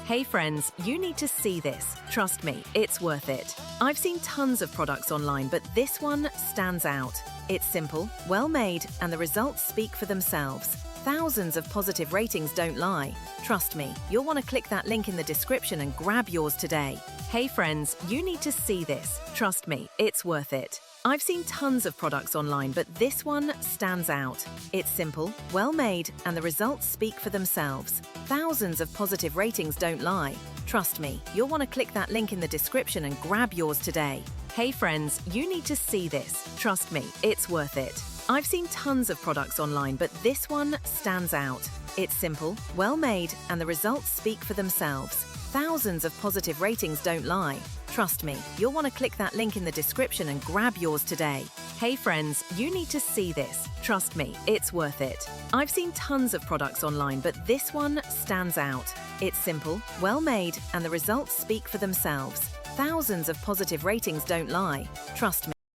Hey friends, you need to see this. Trust me, it's worth it. I've seen tons of products online, but this one stands out. It's simple, well-made, and the results speak for themselves. Thousands of positive ratings don't lie. Trust me, you'll want to click that link in the description and grab yours today. Hey friends, you need to see this. Trust me, it's worth it. I've seen tons of products online, but this one stands out. It's simple, well-made, and the results speak for themselves. Thousands of positive ratings don't lie. Trust me, you'll want to click that link in the description and grab yours today. Hey friends, you need to see this. Trust me, it's worth it. I've seen tons of products online, but this one stands out. It's simple, well-made, and the results speak for themselves. Thousands of positive ratings don't lie. Trust me, you'll want to click that link in the description and grab yours today. Hey friends, you need to see this. Trust me, it's worth it. I've seen tons of products online, but this one stands out. It's simple, well-made, and the results speak for themselves. Thousands of positive ratings don't lie. Trust me.